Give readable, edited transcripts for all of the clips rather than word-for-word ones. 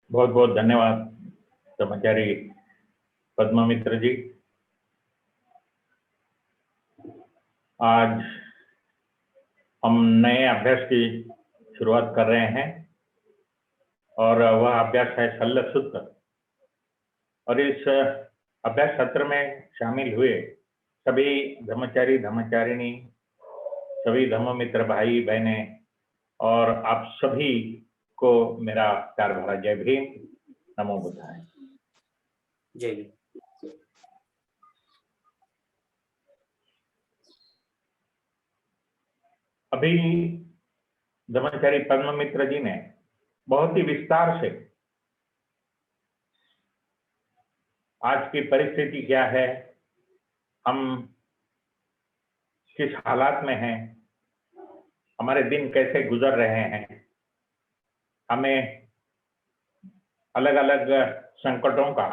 बहुत बहुत धन्यवाद ब्रह्मचारी पद्ममित्र जी। आज हम नए अभ्यास की शुरुआत कर रहे हैं और वह अभ्यास है शल्य सूत्र। और इस अभ्यास सत्र में शामिल हुए सभी ब्रह्मचारी धर्मचारिणी, सभी धर्ममित्र भाई बहने और आप सभी को मेरा प्यार भरा जय भीम, नमो बुद्धाय। जय भीम। अभी ब्रह्मचारी पद्ममित्र जी ने बहुत ही विस्तार से आज की परिस्थिति क्या है, हम किस हालात में हैं, हमारे दिन कैसे गुजर रहे हैं, हमें अलग अलग संकटों का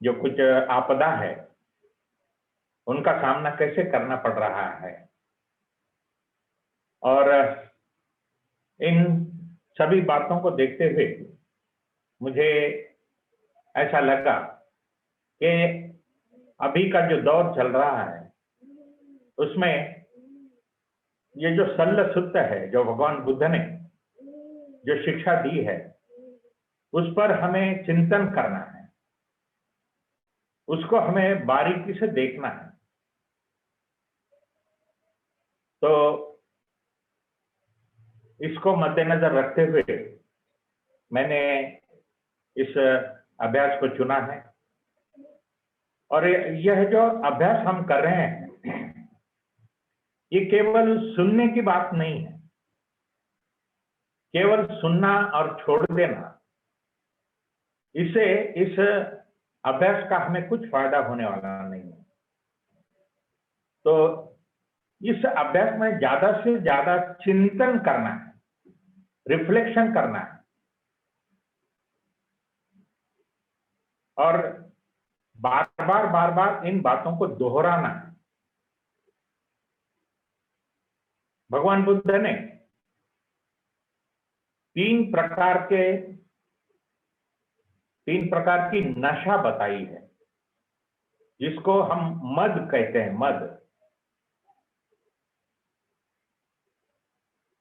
जो कुछ आपदा है उनका सामना कैसे करना पड़ रहा है। और इन सभी बातों को देखते हुए मुझे ऐसा लगा कि अभी का जो दौर चल रहा है उसमें ये जो शल्य सूत्र है, जो भगवान बुद्ध ने जो शिक्षा दी है, उस पर हमें चिंतन करना है, उसको हमें बारीकी से देखना है। तो इसको मद्देनजर रखते हुए मैंने इस अभ्यास को चुना है। और यह जो अभ्यास हम कर रहे हैं ये केवल सुनने की बात नहीं है, केवल सुनना और छोड़ देना, इससे इस अभ्यास का हमें कुछ फायदा होने वाला नहीं है। तो इस अभ्यास में ज्यादा से ज्यादा चिंतन करना है, रिफ्लेक्शन करना है और बार बार इन बातों को दोहराना है। भगवान बुद्ध ने तीन प्रकार की नशा बताई है, जिसको हम मद कहते हैं। मद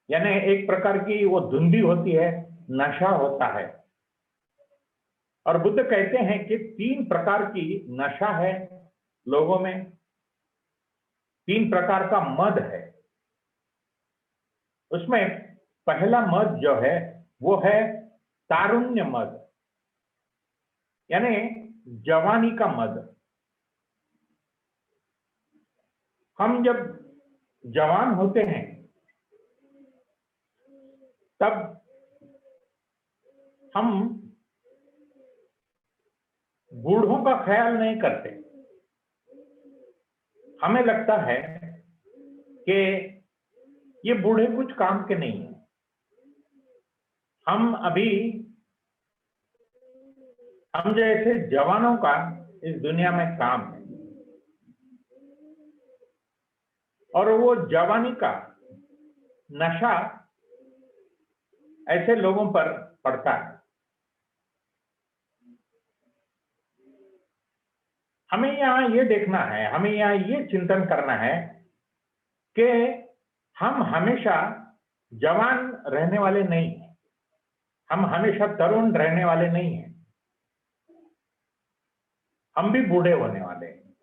यानी एक प्रकार की वो धुंधी होती है, नशा होता है। और बुद्ध कहते हैं कि तीन प्रकार की नशा है लोगों में, तीन प्रकार का मद है। उसमें पहला मद जो है वो है तारुण्य मद, यानी जवानी का मद। हम जब जवान होते हैं तब हम बूढ़ों का ख्याल नहीं करते। हमें लगता है कि ये बूढ़े कुछ काम के नहीं है, हम जैसे जवानों का इस दुनिया में काम है। और वो जवानी का नशा ऐसे लोगों पर पड़ता है। हमें यहाँ ये देखना है, हमें यहाँ ये चिंतन करना है कि हम हमेशा जवान रहने वाले नहीं हैं, हम हमेशा तरुण रहने वाले नहीं हैं, हम भी बूढ़े होने वाले हैं।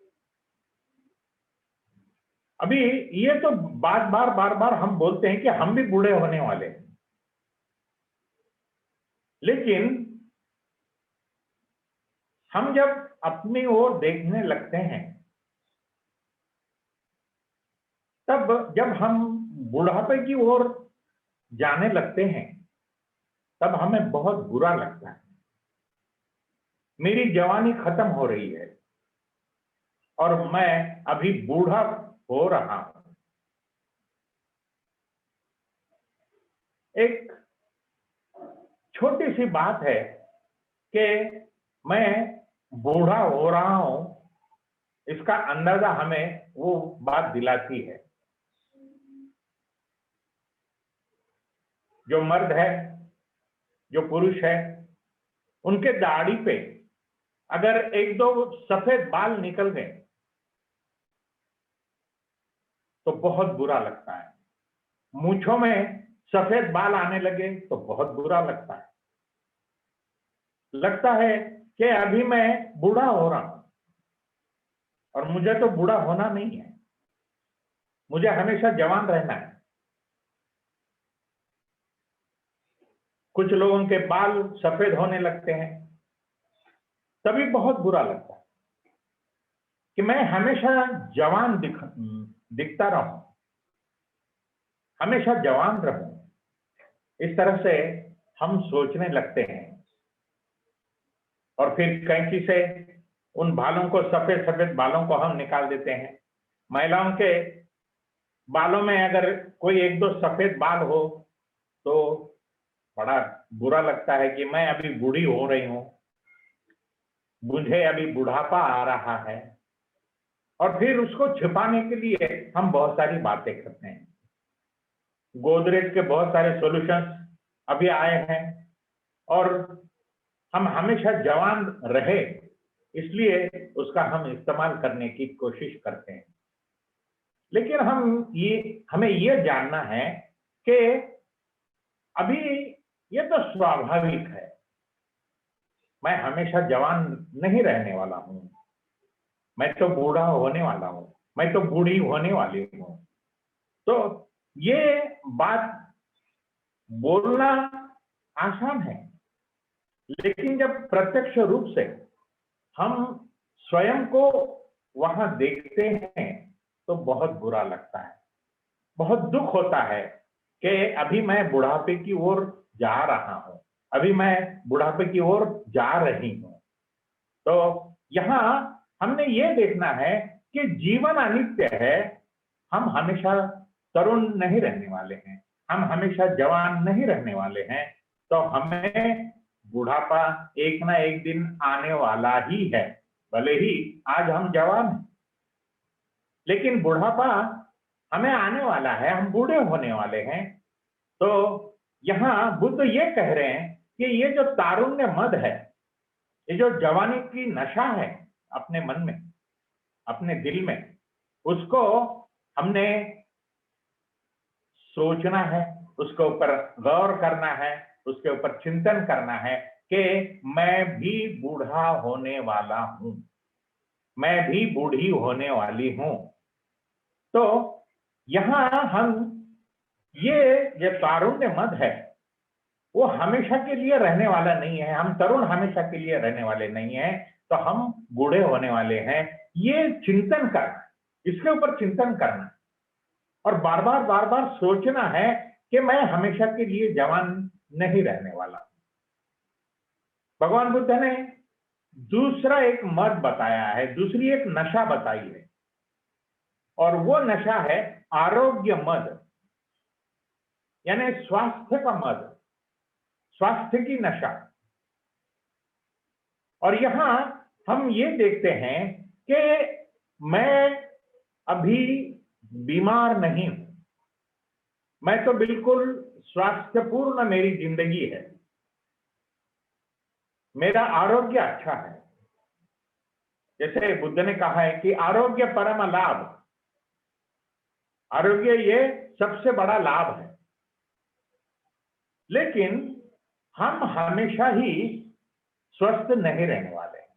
अभी ये तो बार बार हम बोलते हैं कि हम भी बूढ़े होने वाले हैं, लेकिन हम जब अपनी ओर देखने लगते हैं तब जब हम बुढ़ापे की ओर जाने लगते हैं तब हमें बहुत बुरा लगता है। मेरी जवानी खत्म हो रही है और मैं अभी बूढ़ा हो रहा हूं। एक छोटी सी बात है कि मैं बूढ़ा हो रहा हूं, इसका अंदाजा हमें वो बात दिलाती है। जो मर्द है जो पुरुष है, उनके दाढ़ी पे अगर एक दो सफेद बाल निकल गए तो बहुत बुरा लगता है। मूंछों में सफेद बाल आने लगे तो बहुत बुरा लगता है। लगता है कि अभी मैं बूढ़ा हो रहा हूं, और मुझे तो बूढ़ा होना नहीं है, मुझे हमेशा जवान रहना है। कुछ लोगों के बाल सफेद होने लगते हैं, तभी बहुत बुरा लगता है कि मैं हमेशा जवान दिखता रहूं, हमेशा जवान रहूं। इस तरह से हम सोचने लगते हैं, और फिर कैंची से उन बालों को, सफेद सफेद बालों को हम निकाल देते हैं। महिलाओं के बालों में अगर कोई एक दो सफेद बाल हो तो बड़ा बुरा लगता है कि मैं अभी बूढ़ी हो रही हूं, मुझे अभी बुढ़ापा आ रहा है। और फिर उसको छिपाने के लिए हम बहुत सारी बातें करते हैं। गोदरेज के बहुत सारे सॉल्यूशंस अभी आए हैं, और हम हमेशा जवान रहे इसलिए उसका हम इस्तेमाल करने की कोशिश करते हैं। लेकिन हमें ये जानना है कि अभी ये तो स्वाभाविक है, मैं हमेशा जवान नहीं रहने वाला हूं, मैं तो बूढ़ा होने वाला हूं, मैं तो बूढ़ी होने वाली हूं। तो ये बात बोलना आसान है, लेकिन जब प्रत्यक्ष रूप से हम स्वयं को वहां देखते हैं तो बहुत बुरा लगता है, बहुत दुख होता है कि अभी मैं बुढ़ापे की ओर जा रहा हूं, अभी मैं बुढ़ापे की ओर जा रही हूं। तो यहां हमने ये देखना है कि जीवन अनित्य है, हम हमेशा तरुण नहीं रहने वाले हैं, हम हमेशा जवान नहीं रहने वाले हैं। तो हमें बुढ़ापा एक ना एक दिन आने वाला ही है, भले ही आज हम जवान हैं, लेकिन बुढ़ापा हमें आने वाला है, हम बूढ़े होने वाले हैं। तो यहां बुद्ध ये कह रहे हैं कि ये जो तारुण्य मद है, ये जो जवानी की नशा है अपने मन में, अपने दिल में, उसको हमने सोचना है, उसके ऊपर गौर करना है, उसके ऊपर चिंतन करना है कि मैं भी बूढ़ा होने वाला हूं, मैं भी बूढ़ी होने वाली हूं। तो यहां हम ये तारुण्य मद है, वो हमेशा के लिए रहने वाला नहीं है, हम तरुण हमेशा के लिए रहने वाले नहीं है, तो हम बूढ़े होने वाले हैं। ये चिंतन करना, इसके ऊपर चिंतन करना, और बार बार सोचना है कि मैं हमेशा के लिए जवान नहीं रहने वाला। भगवान बुद्ध ने दूसरा एक मद बताया है, दूसरी एक नशा बताई है, और वो नशा है आरोग्य मद, यानी स्वास्थ्य का मद, स्वास्थ्य की नशा। और यहां हम ये देखते हैं कि मैं अभी बीमार नहीं हूं, मैं तो बिल्कुल स्वास्थ्यपूर्ण मेरी जिंदगी है, मेरा आरोग्य अच्छा है। जैसे बुद्ध ने कहा है कि आरोग्य परम लाभ, आरोग्य ये सबसे बड़ा लाभ है। लेकिन हम हमेशा ही स्वस्थ नहीं रहने वाले हैं।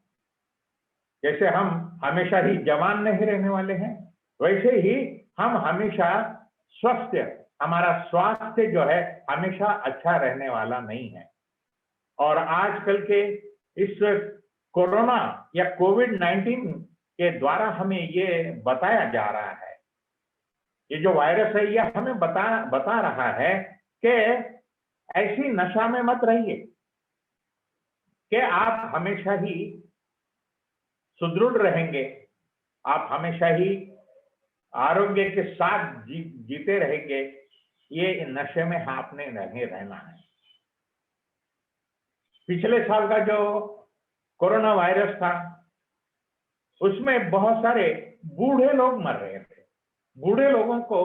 जैसे हम हमेशा ही जवान नहीं रहने वाले हैं, वैसे ही हम हमेशा स्वस्थ, हमारा स्वास्थ्य जो है हमेशा अच्छा रहने वाला नहीं है। और आजकल के इस कोरोना या कोविड-19 के द्वारा हमें ये बताया जा रहा है, ये जो वायरस है ये हमें बता रहा है कि ऐसी नशा में मत रहिए कि आप हमेशा ही सुदृढ़ रहेंगे, आप हमेशा ही आरोग्य के साथ जीते रहेंगे। ये नशे में आपने नहीं रहना है। पिछले साल का जो कोरोना वायरस था, उसमें बहुत सारे बूढ़े लोग मर रहे थे, बूढ़े लोगों को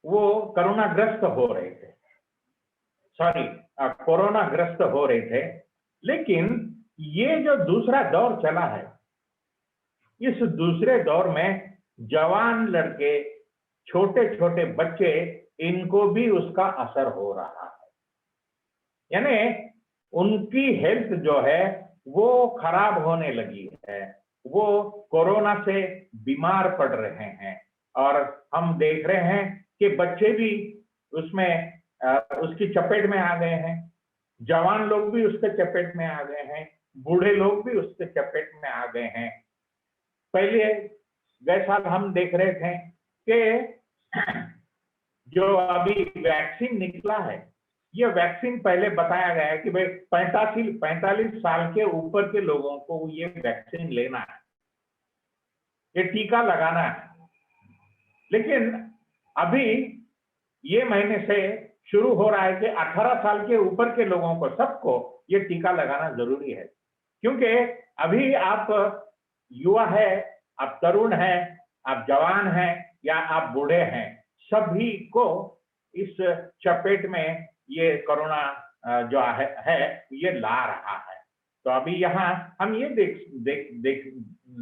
वो कोरोनाग्रस्त हो रहे थे, सॉरी कोरोना ग्रस्त हो रहे थे, लेकिन ये जो दूसरा दौर चला है, इस दूसरे दौर में जवान लड़के, छोटे छोटे बच्चे, इनको भी उसका असर हो रहा है। यानी उनकी हेल्थ जो है वो खराब होने लगी है, वो कोरोना से बीमार पड़ रहे हैं। और हम देख रहे हैं कि बच्चे भी उसमें उसकी चपेट में आ गए हैं, जवान लोग भी उसके चपेट में आ गए हैं, बूढ़े लोग भी उसके चपेट में आ गए हैं। पहले गए साल हम देख रहे थे कि जो अभी वैक्सीन निकला है, ये वैक्सीन पहले बताया गया है कि भाई 45 साल के ऊपर के लोगों को ये वैक्सीन लेना है, ये टीका लगाना है। लेकिन अभी ये महीने से शुरू हो रहा है कि 18 साल के ऊपर के लोगों को, सबको ये टीका लगाना जरूरी है। क्योंकि अभी आप युवा है, आप तरुण हैं, आप जवान हैं या आप बूढ़े हैं, सभी को इस चपेट में ये कोरोना जो है ये ला रहा है। तो अभी यहाँ हम ये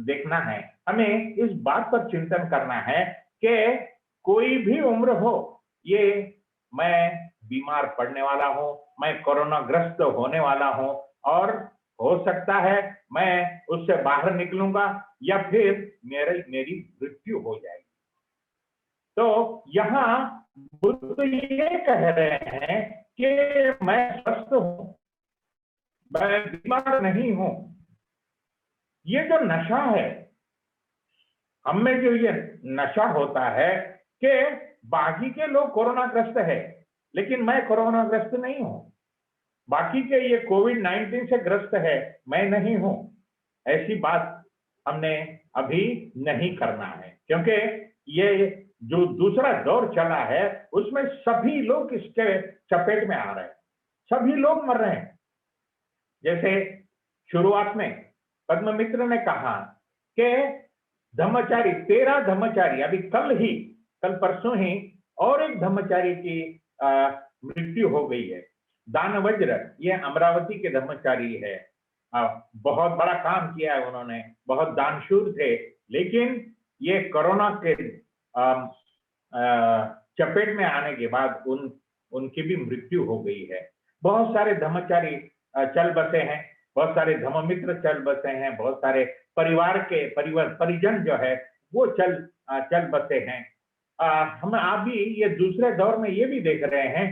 देखना है, हमें इस बात पर चिंतन करना है कि कोई भी उम्र हो, ये मैं बीमार पड़ने वाला हूं, मैं कोरोना ग्रस्त होने वाला हूं, और हो सकता है मैं उससे बाहर निकलूंगा या फिर मेरी मृत्यु हो जाएगी। तो यहाँ बुद्ध ये कह रहे हैं कि मैं स्वस्थ हूं, मैं बीमार नहीं हूं। ये जो नशा है, हमें जो ये नशा होता है कि बाकी के लोग कोरोना ग्रस्त है, लेकिन मैं कोरोना ग्रस्त नहीं हूं, बाकी के ये कोविड-19 से ग्रस्त है, मैं नहीं हूं। ऐसी बात हमने अभी नहीं करना है, क्योंकि ये जो दूसरा दौर चला है उसमें सभी लोग इसके चपेट में आ रहे हैं, सभी लोग मर रहे हैं। जैसे शुरुआत में पद्म मित्र ने कहा कि धम्मचारी, 13 धम्मचारी, अभी कल परसों ही और एक धम्मचारी की मृत्यु हो गई है। दानवज्र, ये अमरावती के धम्मचारी है, बहुत बड़ा काम किया है उन्होंने, बहुत दानशूर थे, लेकिन ये कोरोना के चपेट में आने के बाद उनकी भी मृत्यु हो गई है। बहुत सारे धम्मचारी चल बसे हैं, बहुत सारे धम्ममित्र चल बसे हैं, बहुत सारे परिजन जो है वो चल बसे हैं। हम अभी ये दूसरे दौर में ये भी देख रहे हैं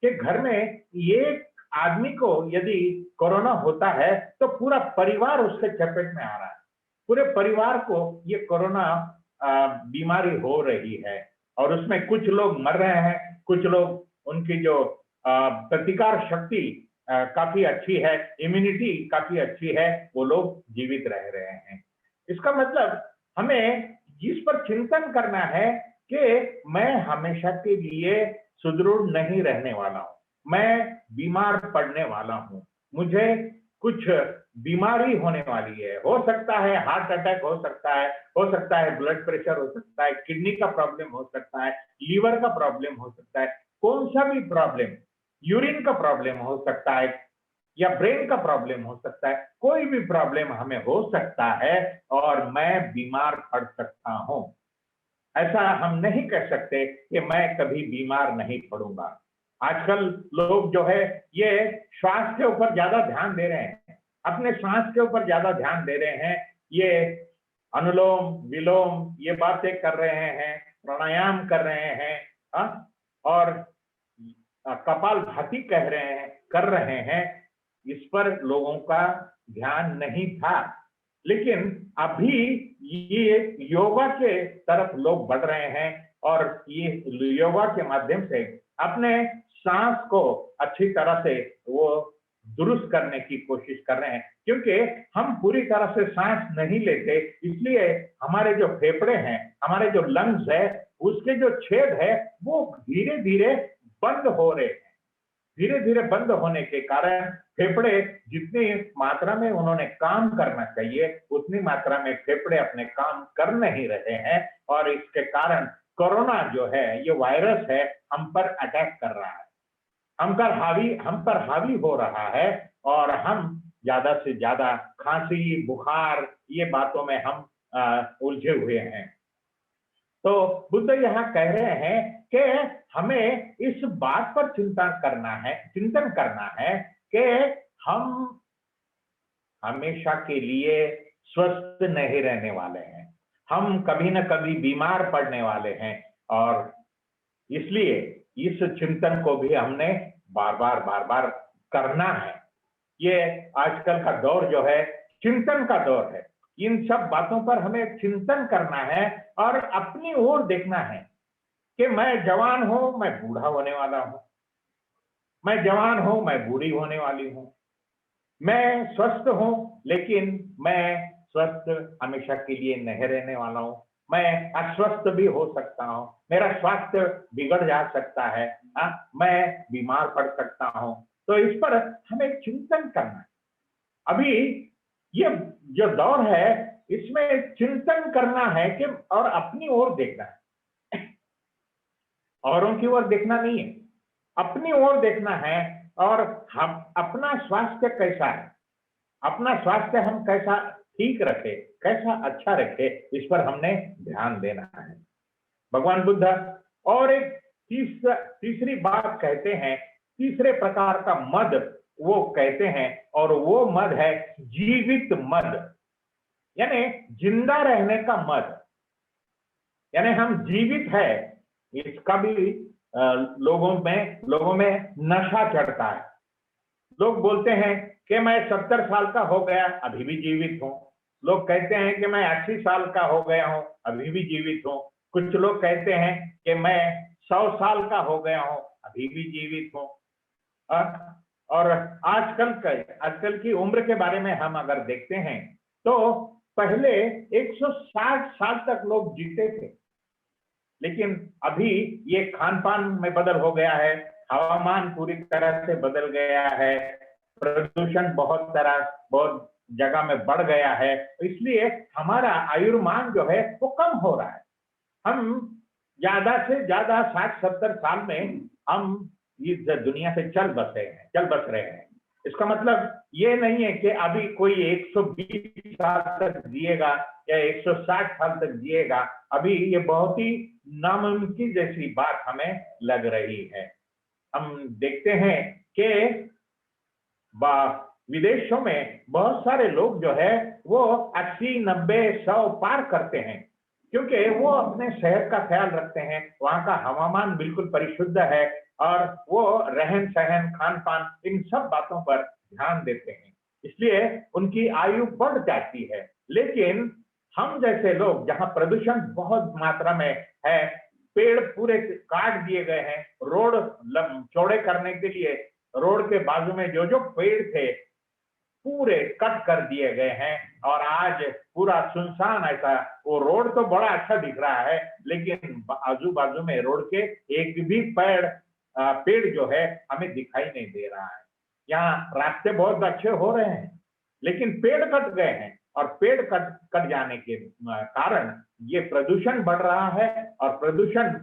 कि घर में एक आदमी को यदि कोरोना होता है तो पूरा परिवार उसके चपेट में आ रहा है, पूरे परिवार को ये कोरोना बीमारी हो रही है। और उसमें कुछ लोग मर रहे हैं, कुछ लोग उनकी जो प्रतिकार शक्ति काफी अच्छी है, इम्यूनिटी काफी अच्छी है, वो लोग जीवित रह रहे हैं। इसका मतलब हमें इस पर चिंतन करना है कि मैं हमेशा के लिए सुदृढ़ नहीं रहने वाला हूं, मैं बीमार पड़ने वाला हूं, मुझे कुछ बीमारी होने वाली है। हो सकता है हार्ट अटैक हो सकता है ब्लड प्रेशर हो सकता है, किडनी का प्रॉब्लम हो सकता है, लीवर का प्रॉब्लम हो सकता है, कौन सा भी प्रॉब्लम, यूरिन का प्रॉब्लम हो सकता है या ब्रेन का प्रॉब्लम हो सकता है, कोई भी प्रॉब्लम हमें हो सकता है और मैं बीमार पड़ सकता हूं। ऐसा हम नहीं कह सकते कि मैं कभी बीमार नहीं पड़ूंगा। आजकल लोग जो है ये श्वास के ऊपर ज्यादा ध्यान दे रहे हैं, अपने सांस के ऊपर ज्यादा ध्यान दे रहे हैं, ये अनुलोम विलोम ये बातें कर रहे हैं, प्राणायाम कर रहे हैं, और कपालभाति कर रहे हैं। इस पर लोगों का ध्यान नहीं था, लेकिन अभी ये योगा के तरफ लोग बढ़ रहे हैं और ये योगा के माध्यम से अपने सांस को अच्छी तरह से वो दुरुस्त करने की कोशिश कर रहे हैं। क्योंकि हम पूरी तरह से सांस नहीं लेते, इसलिए हमारे जो फेफड़े हैं, हमारे जो लंग्स है, उसके जो छेद है वो धीरे धीरे बंद हो रहे हैं। धीरे धीरे बंद होने के कारण फेफड़े जितनी मात्रा में उन्होंने काम करना चाहिए उतनी मात्रा में फेफड़े अपने काम कर नहीं रहे हैं, और इसके कारण कोरोना जो है ये वायरस है हम पर अटैक कर रहा है। हम पर हावी हो रहा है और हम ज्यादा से ज्यादा खांसी बुखार ये बातों में हम उलझे हुए हैं। तो बुद्ध यहाँ कह रहे हैं कि हमें इस बात पर चिंतन करना है कि हम हमेशा के लिए स्वस्थ नहीं रहने वाले हैं। हम कभी न कभी बीमार पड़ने वाले हैं और इसलिए इस चिंतन को भी हमने बार बार करना है। ये आजकल का दौर जो है चिंतन का दौर है। इन सब बातों पर हमें चिंतन करना है और अपनी ओर देखना है कि मैं जवान हूं, मैं बूढ़ा होने वाला हूं, मैं जवान हूं, मैं बूढ़ी होने वाली हूं, मैं स्वस्थ हूं लेकिन मैं स्वस्थ हमेशा के लिए नहीं रहने वाला हूं, मैं अस्वस्थ भी हो सकता हूं, मेरा स्वास्थ्य बिगड़ जा सकता है, मैं बीमार पड़ सकता हूं। तो इस पर हमें चिंतन करना है। अभी ये जो दौर है इसमें चिंतन करना है कि और अपनी ओर देखना है, औरों की ओर देखना नहीं है, अपनी ओर देखना है। और हम अपना स्वास्थ्य कैसा है, अपना स्वास्थ्य हम कैसा ठीक रखे, कैसा अच्छा रखे, इस पर हमने ध्यान देना है। भगवान बुद्ध और एक तीसरी बात कहते हैं, तीसरे प्रकार का मद वो कहते हैं और वो मद है जीवित मद, यानी जिंदा रहने का मद। यानी हम जीवित है, इसका भी लोगों में नशा चढ़ता है। लोग बोलते हैं कि मैं 70 साल का हो गया अभी भी जीवित हूं। लोग कहते हैं कि मैं 80 साल का हो गया हूं अभी भी जीवित हूं। कुछ लोग कहते हैं कि मैं 100 साल का हो गया हूं अभी भी जीवित हूं। और आजकल की उम्र के बारे में हम अगर देखते हैं तो पहले 160 साल तक लोग जीते थे, लेकिन अभी ये खान पान में बदल हो गया है, हवामान पूरी तरह से बदल गया है, प्रदूषण बहुत जगह में बढ़ गया है, इसलिए हमारा आयुर्मान जो है वो कम हो रहा है। हम ज्यादा से ज्यादा 60-70 साल में हम इस दुनिया से चल बस रहे हैं। इसका मतलब ये नहीं है कि अभी कोई 120 साल तक जिएगा या 160 साल तक जिएगा। अभी ये बहुत ही नामुमकिन जैसी बात हमें लग रही है। हम देखते हैं कि विदेशों में बहुत सारे लोग जो है वो 80, 90, 100 पार करते हैं, क्योंकि वो अपने शहर का ख्याल रखते हैं, वहां का हवामान बिल्कुल परिशुद्ध है और वो रहन सहन खान पान इन सब बातों पर ध्यान देते हैं, इसलिए उनकी आयु बढ़ जाती है। लेकिन हम जैसे लोग जहां प्रदूषण बहुत मात्रा में है, पेड़ पूरे काट दिए गए हैं, रोड चौड़े करने के लिए रोड के बाजू में जो पेड़ थे पूरे कट कर दिए गए हैं और आज पूरा सुनसान ऐसा, वो रोड तो बड़ा अच्छा दिख रहा है लेकिन आजू बाजू में रोड के एक भी पेड़ जो है हमें दिखाई नहीं दे रहा है। यहाँ रास्ते बहुत अच्छे हो रहे हैं लेकिन पेड़ कट गए हैं और पेड़ कट जाने के कारण ये प्रदूषण बढ़ रहा है। और प्रदूषण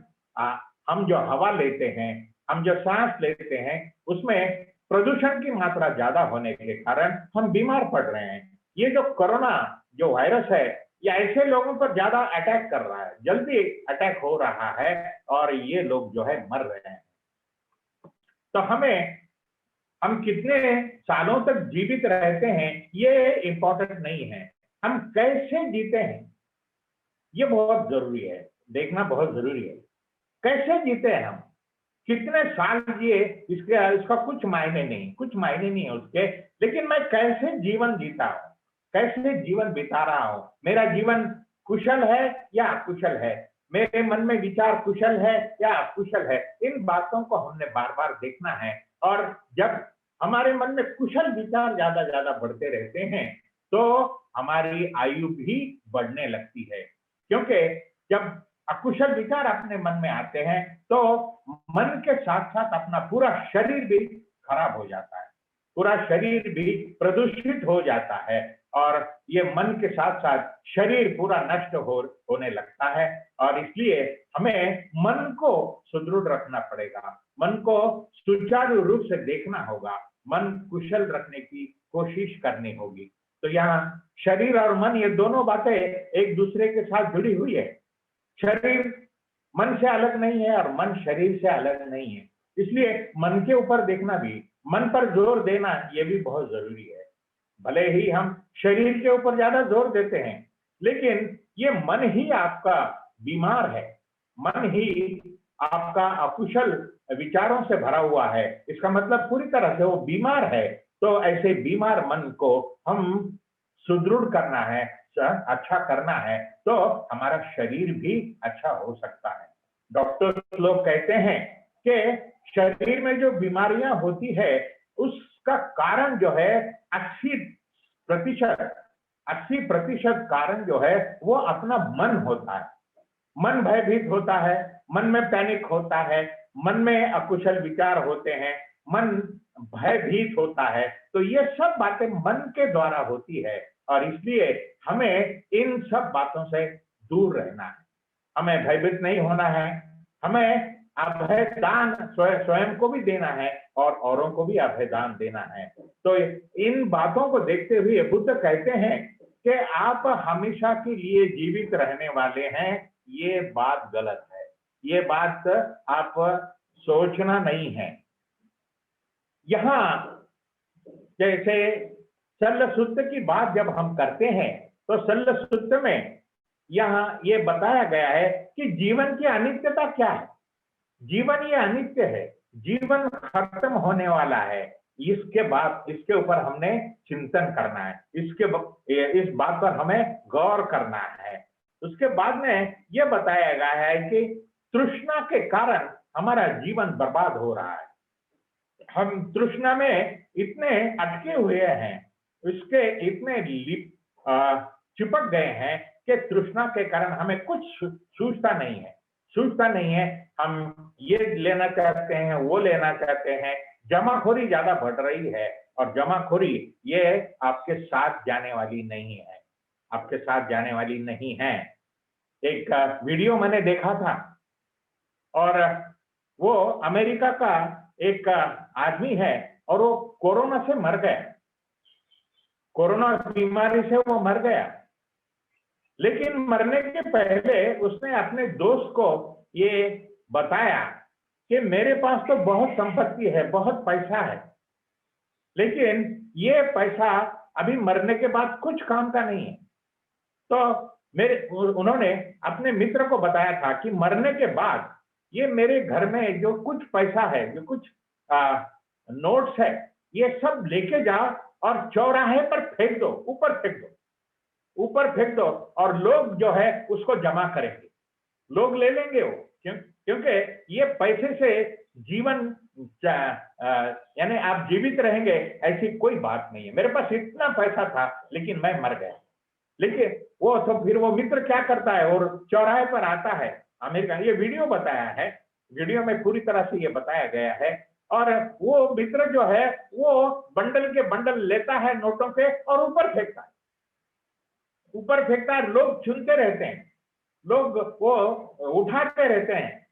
हम जो हवा लेते हैं, हम जो सांस लेते हैं, उसमें प्रदूषण की मात्रा ज्यादा होने के कारण हम बीमार पड़ रहे हैं। ये जो कोरोना जो वायरस है ये ऐसे लोगों पर ज्यादा अटैक कर रहा है, जल्दी अटैक हो रहा है और ये लोग जो है मर रहे हैं। तो हम कितने सालों तक जीवित रहते हैं ये इंपॉर्टेंट नहीं है, हम कैसे जीते हैं ये बहुत जरूरी है, देखना बहुत जरूरी है। कैसे जीते हैं हम, कितने साल जिए, इसका कुछ मायने नहीं है उसके, लेकिन मैं कैसे जीवन जीता हूं, कैसे जीवन बिता रहा हूं, मेरा जीवन कुशल है या अकुशल है, मेरे मन में विचार कुशल है या अकुशल है, इन बातों को हमने बार बार देखना है। और जब हमारे मन में कुशल विचार ज्यादा बढ़ते रहते हैं तो हमारी आयु भी बढ़ने लगती है, क्योंकि जब अकुशल विचार अपने मन में आते हैं तो मन के साथ साथ अपना पूरा शरीर भी खराब हो जाता है, पूरा शरीर भी प्रदूषित हो जाता है और ये मन के साथ साथ शरीर पूरा नष्ट होने लगता है। और इसलिए हमें मन को सुदृढ़ रखना पड़ेगा, मन को सुचारू रूप से देखना होगा, मन कुशल रखने की कोशिश करनी होगी। तो यहाँ शरीर और मन, ये दोनों बातें एक दूसरे के साथ जुड़ी हुई है। शरीर मन से अलग नहीं है और मन शरीर से अलग नहीं है। इसलिए मन के ऊपर देखना भी, मन पर जोर देना, ये भी बहुत जरूरी है। भले ही हम शरीर के ऊपर ज्यादा जोर देते हैं, लेकिन ये मन ही आपका बीमार है, मन ही आपका अकुशल विचारों से भरा हुआ है। इसका मतलब पूरी तरह से वो बीमार है। तो ऐसे बीमार मन को हम सुदृढ़ करना है, अच्छा करना है, तो हमारा शरीर भी अच्छा हो सकता है। डॉक्टर लोग कहते हैं कि शरीर में जो बीमारियां होती है, उसका कारण जो है 80% 80% कारण जो है वो अपना मन होता है। मन भयभीत होता है, मन में पैनिक होता है, मन में अकुशल विचार होते हैं, मन भयभीत होता है। तो ये सब बातें मन के द्वारा होती है और इसलिए हमें इन सब बातों से दूर रहना है। हमें भयभीत नहीं होना है, हमें अभय दान स्वयं को भी देना है और औरों को भी अभय दान देना है। तो इन बातों को देखते हुए बुद्ध कहते हैं कि आप हमेशा के लिए जीवित रहने वाले हैं, ये बात गलत है। ये बात आप सोचना नहीं है। यहां जैसे शल्य सूत्र की बात जब हम करते हैं, तो शल्य सूत्र में यहां ये बताया गया है कि जीवन की अनित्यता क्या है। जीवन ये अनित्य है, जीवन खत्म होने वाला है। इसके बाद इसके ऊपर हमने चिंतन करना है, इस बात पर हमें गौर करना है। उसके बाद में यह बताया गया है कि तृष्णा के कारण हमारा जीवन बर्बाद हो रहा है। हम तृष्णा में इतने अटके हुए हैं, उसके इतने चिपक गए हैं कि तृष्णा के कारण हमें कुछ सूझता नहीं है। हम ये लेना चाहते हैं, वो लेना चाहते हैं। जमाखोरी ज्यादा बढ़ रही है और जमाखोरी ये आपके साथ जाने वाली नहीं है, आपके साथ जाने वाली नहीं है। एक वीडियो मैंने देखा था और वो अमेरिका का एक आदमी है और वो कोरोना से मर गया, कोरोना बीमारी से वो मर गया। लेकिन मरने के पहले उसने अपने दोस्त को ये बताया कि मेरे पास तो बहुत संपत्ति है, बहुत पैसा है, लेकिन ये पैसा अभी मरने के बाद कुछ काम का नहीं है। तो उन्होंने अपने मित्र को बताया था कि मरने के बाद ये मेरे घर में जो कुछ पैसा है, जो कुछ नोट्स है, ये सब लेके जाओ और चौराहे पर फेंक दो, ऊपर फेंक दो और लोग जो है उसको जमा करेंगे, लोग ले लेंगे वो। क्योंकि ये पैसे से जीवन यानी आप जीवित रहेंगे ऐसी कोई बात नहीं है। मेरे पास इतना पैसा था लेकिन मैं मर गया। लेकिन वो तो फिर वो मित्र क्या करता है और चौराहे पर आता है अमेरिका। ये वीडियो बताया है, वीडियो में पूरी तरह से ये बताया गया है। और वो मित्र जो है वो बंडल के बंडल लेता है नोटों के और ऊपर फेंकता है। लोग चुनते रहते हैं, लोग वो उठाते रहते हैं।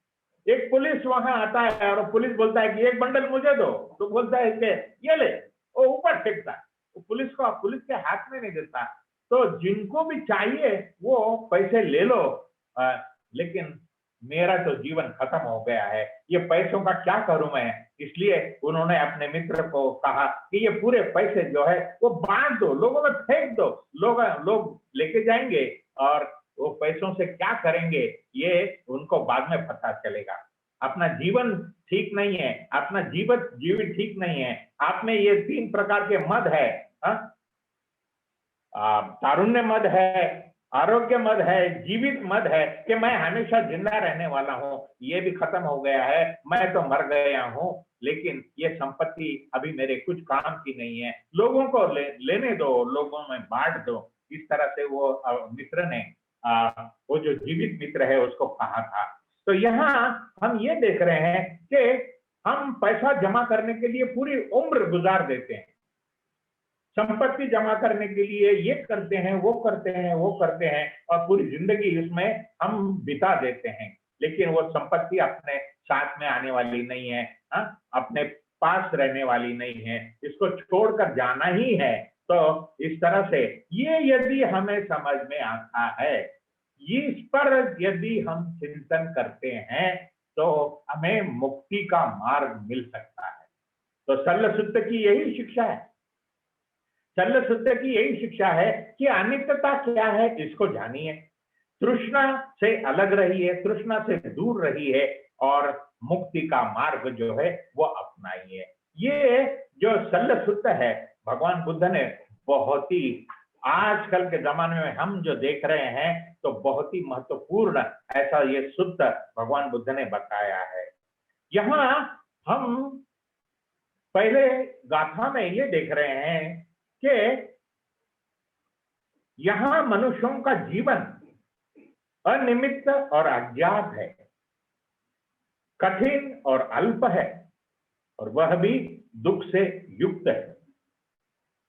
एक पुलिस वहां आता है और पुलिस बोलता है कि एक बंडल मुझे दो, तो बोलता है कि ये ले, वो ऊपर फेंकता है। पुलिस के हाथ में नहीं देता। तो जिनको भी चाहिए वो पैसे ले लो, लेकिन मेरा तो जीवन खत्म हो गया है, ये पैसों का क्या करूं मैं। इसलिए उन्होंने अपने मित्र को कहा कि ये पूरे पैसे जो है वो बांट दो, लोगों में फेंक दो, लोग लेके जाएंगे और वो पैसों से क्या करेंगे ये उनको बाद में पता चलेगा। अपना जीवन ठीक नहीं है, अपना जीवन ठीक नहीं है। आप में ये 3 प्रकार के मद है, तारुण्य मद है, आरोग्य मद है, जीवित मद है कि मैं हमेशा जिंदा रहने वाला हूं, ये भी खत्म हो गया है, मैं तो मर गया हूं, लेकिन ये संपत्ति अभी मेरे कुछ काम की नहीं है, लोगों को लेने दो, लोगों में बांट दो। इस तरह से वो मित्र ने वो जो जीवित मित्र है उसको कहा था। तो यहाँ हम ये देख रहे हैं कि हम पैसा जमा करने के लिए पूरी उम्र गुजार देते हैं, संपत्ति जमा करने के लिए ये करते हैं, वो करते हैं और पूरी जिंदगी इसमें हम बिता देते हैं। लेकिन वो संपत्ति अपने साथ में आने वाली नहीं है, अपने पास रहने वाली नहीं है, इसको छोड़कर जाना ही है। तो इस तरह से ये यदि हमें समझ में आता है, इस पर यदि हम चिंतन करते हैं, तो हमें मुक्ति का मार्ग मिल सकता है। तो शल्य सुत्त की यही शिक्षा है। शल्य सुत्त की यही शिक्षा है कि अनित्यता क्या है इसको जानिए, तृष्णा से अलग रहिए, तृष्णा से दूर रहिए और मुक्ति का मार्ग जो है वो अपनाइए। ये जो शल्य सुत्त है, भगवान बुद्ध ने बहुत ही आजकल के जमाने में हम जो देख रहे हैं तो बहुत ही महत्वपूर्ण ऐसा ये सुत्त भगवान बुद्ध ने बताया है। यहाँ हम पहले गाथा में ये देख रहे हैं कि यहां मनुष्यों का जीवन अनिमित्त और अज्ञात है, कठिन और अल्प है, और वह भी दुख से युक्त है।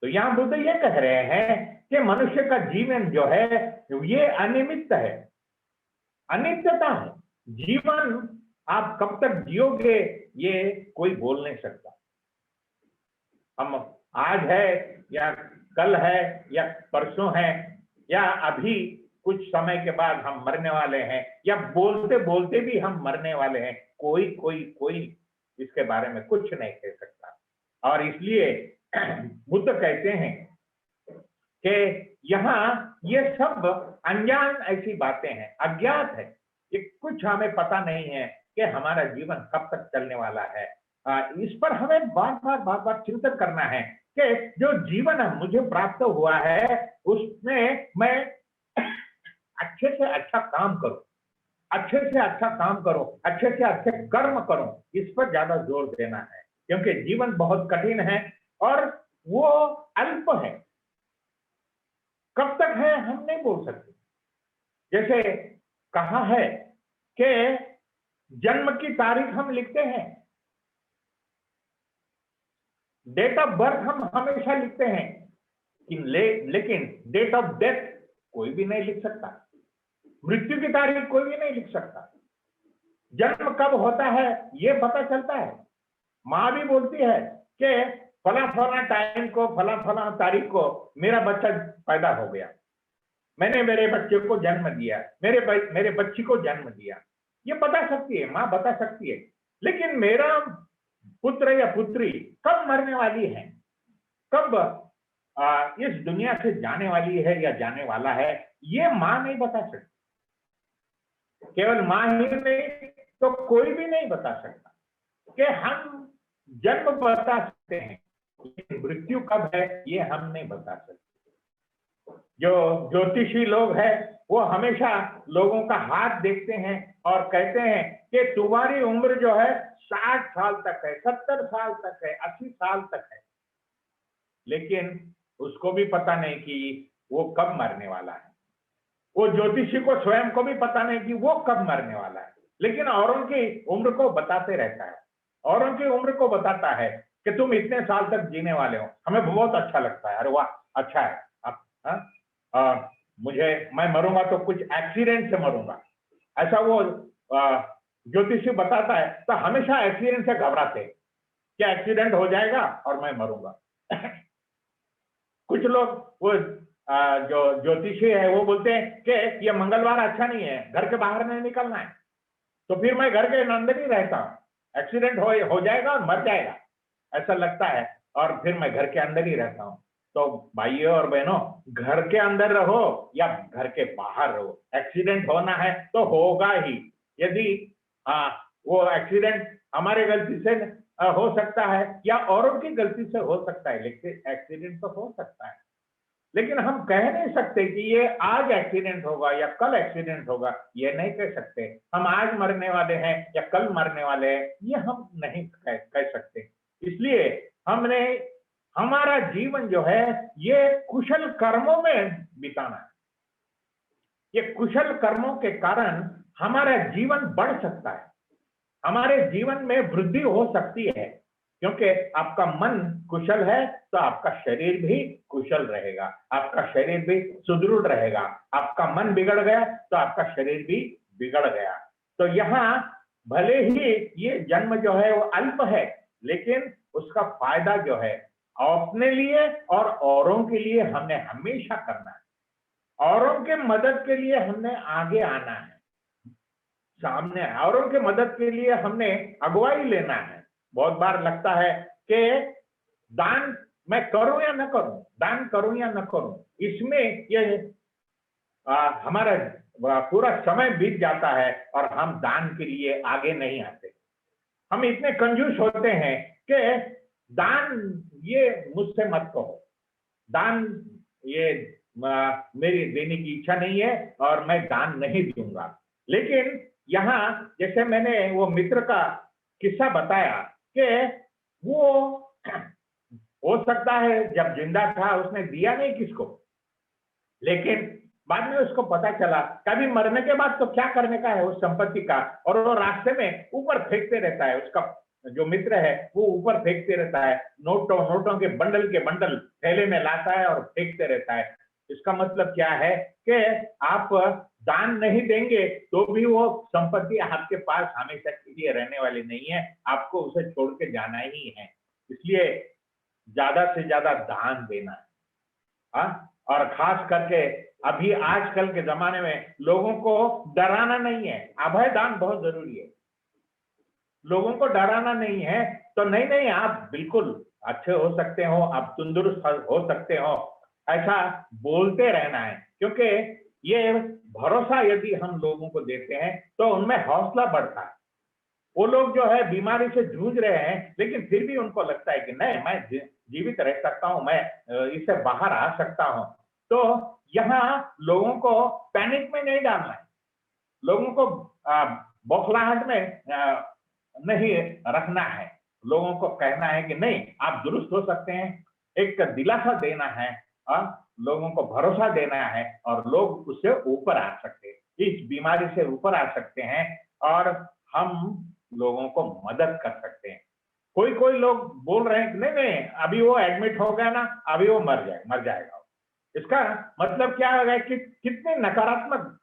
तो यहां बुद्ध ये कह रहे हैं कि मनुष्य का जीवन जो है ये अनिमित्त है, अनित्यता है। जीवन आप कब तक जियोगे ये कोई बोल नहीं सकता। हम आज है या कल है या परसों है या अभी कुछ समय के बाद हम मरने वाले हैं, या बोलते बोलते भी हम मरने वाले हैं, कोई कोई कोई इसके बारे में कुछ नहीं कह सकता। और इसलिए बुद्ध कहते हैं कि यहाँ ये सब अनजान ऐसी बातें हैं, अज्ञात है, ये कुछ हमें पता नहीं है कि हमारा जीवन कब तक चलने वाला है। इस पर हमें बार बार चिंतन करना है कि जो जीवन मुझे प्राप्त हुआ है उसमें मैं अच्छे से अच्छा काम करूं, अच्छे से अच्छा काम करूं, अच्छे से अच्छे कर्म करूं, इस पर ज्यादा जोर देना है। क्योंकि जीवन बहुत कठिन है और वो अल्प है, कब तक है हम नहीं बोल सकते। जैसे कहा है कि जन्म की तारीख हम लिखते हैं, डेट ऑफ बर्थ हम हमेशा लिखते हैं, लेकिन डेट ऑफ डेथ कोई भी नहीं लिख सकता, मृत्यु की तारीख कोई भी नहीं लिख सकता। जन्म कब होता है ये पता चलता है, माँ भी बोलती है कि फला फला टाइम को, फला फला तारीख को मेरा बच्चा पैदा हो गया, मैंने मेरे बच्चे को जन्म दिया, मेरे बच्ची को जन्म दिया, ये बता सकती है, माँ बता सकती है। लेकिन मेरा पुत्र या पुत्री कब मरने वाली है, कब इस दुनिया से जाने वाली है या जाने वाला है, ये माँ नहीं बता सकती। केवल माँ ही नहीं तो कोई भी नहीं बता सकता। कि हम जन्म बता सकते हैं, लेकिन मृत्यु कब है ये हम नहीं बता सकते। जो ज्योतिषी लोग हैं वो हमेशा लोगों का हाथ देखते हैं और कहते हैं कि तुम्हारी उम्र जो है 60 साल तक है, 70 साल तक है, 80 साल तक है, लेकिन उसको भी पता नहीं कि वो कब मरने वाला है। वो ज्योतिषी को स्वयं को भी पता नहीं कि वो कब मरने वाला है, लेकिन औरों की उम्र को बताते रहता है, औरों की उम्र को बताता है कि तुम इतने साल तक जीने वाले हो। हमें बहुत अच्छा लगता है, अरे वाह अच्छा है। अब मैं मरूंगा तो कुछ एक्सीडेंट से मरूंगा, ऐसा वो ज्योतिषी बताता है, तो हमेशा एक्सीडेंट से घबराते कि एक्सीडेंट हो जाएगा और मैं मरूंगा। कुछ लोग वो जो ज्योतिषी है वो बोलते हैं कि ये मंगलवार अच्छा नहीं है, घर के बाहर नहीं निकलना है, तो फिर मैं घर के अंदर ही रहता हूँ, एक्सीडेंट हो जाएगा और मर जाएगा ऐसा लगता है, और फिर मैं घर के अंदर ही रहता हूँ। तो भाइयों और बहनों, घर के अंदर रहो या घर के बाहर रहो, एक्सीडेंट होना है तो होगा ही। यदि वो एक्सीडेंट हमारे गलती से हो सकता है या औरों की गलती से हो सकता है, लेकिन एक्सीडेंट तो हो सकता है। लेकिन हम कह नहीं सकते कि ये आज एक्सीडेंट होगा या कल एक्सीडेंट होगा, ये नहीं कह सकते। हम आज मरने वाले हैं या कल मरने वाले हैं, ये हम नहीं कह सकते। इसलिए हमने हमारा जीवन जो है ये कुशल कर्मों में बिताना है। ये कुशल कर्मों के कारण हमारा जीवन बढ़ सकता है, हमारे जीवन में वृद्धि हो सकती है, क्योंकि आपका मन कुशल है तो आपका शरीर भी कुशल रहेगा, आपका शरीर भी सुदृढ़ रहेगा। आपका मन बिगड़ गया तो आपका शरीर भी बिगड़ गया। तो यहाँ भले ही ये जन्म जो है वो अल्प है, लेकिन उसका फायदा जो है अपने लिए और औरों के लिए हमने हमेशा करना है। औरों के मदद के लिए हमने आगे आना है, सामने औरों के मदद के लिए हमने अगुवाई लेना है। बहुत बार लगता है कि दान मैं करूं या न करूं, दान करूं या न करूं, इसमें ये हमारा पूरा समय बीत जाता है और हम दान के लिए आगे नहीं आते। हम इतने कंजूस होते हैं कि दान ये मुझसे मत कहो, दान ये मेरी देने की इच्छा नहीं है और मैं दान नहीं दूंगा। लेकिन यहाँ जैसे मैंने वो मित्र का किस्सा बताया कि वो हो सकता है जब जिंदा था उसने दिया नहीं किसको, लेकिन बाद में उसको पता चला कभी मरने के बाद तो क्या करने का है उस संपत्ति का, और वो रास्ते में ऊपर फेंकते रहता है। उसका जो मित्र है वो ऊपर फेंकते रहता है, नोटों के बंडल थैले में लाता है और फेंकते रहता है। इसका मतलब क्या है कि आप दान नहीं देंगे तो भी वो संपत्ति आपके पास हमेशा के लिए रहने वाली नहीं है, आपको उसे छोड़ के जाना ही है। इसलिए ज्यादा से ज्यादा दान देना है। हाँ? और खास करके अभी आजकल के जमाने में लोगों को डराना नहीं है, अभय दान बहुत जरूरी है। लोगों को डराना नहीं है, तो नहीं आप बिल्कुल अच्छे हो सकते हो, आप तंदुरुस्त हो सकते हो, ऐसा बोलते रहना है। क्योंकि ये भरोसा यदि हम लोगों को देते हैं तो उनमें हौसला बढ़ता है। वो लोग जो है बीमारी से जूझ रहे हैं, लेकिन फिर भी उनको लगता है कि नहीं मैं जीवित रह सकता हूं, मैं इससे बाहर आ सकता हूं। तो यहाँ लोगों को पैनिक में नहीं डालना है, लोगों को बौखलाहट में नहीं रखना है। लोगों को कहना है कि नहीं आप दुरुस्त हो सकते हैं, एक दिलासा देना है, लोगों को भरोसा देना है और लोग उससे ऊपर आ सकते हैं, इस बीमारी से ऊपर आ सकते हैं और हम लोगों को मदद कर सकते हैं। कोई लोग बोल रहे हैं कि नहीं अभी वो एडमिट हो गया ना, अभी वो मर जाएगा। इसका मतलब क्या होगा कि कितनी नकारात्मक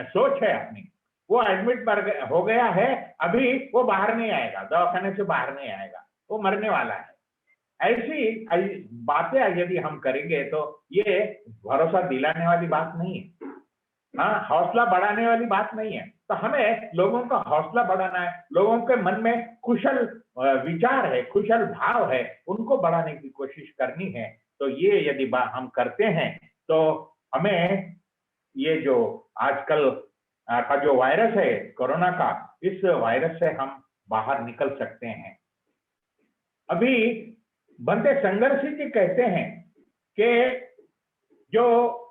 सोच है अपनी। वो एडमिट हो गया है, अभी वो बाहर नहीं आएगा, दवाखाने से बाहर नहीं आएगा, वो मरने वाला है। ऐसी बातें यदि हम करेंगे तो ये भरोसा दिलाने वाली बात नहीं है, हाँ हौसला बढ़ाने वाली बात नहीं है। तो हमें लोगों का हौसला बढ़ाना है, लोगों के मन में कुशल विचार है, कुशल भाव है, उनको बढ़ाने की कोशिश करनी है। तो ये यदि हम करते हैं तो हमें ये जो आजकल का जो वायरस है कोरोना का, इस वायरस से हम बाहर निकल सकते हैं। अभी बनते संघर्षी जी कहते हैं कि जो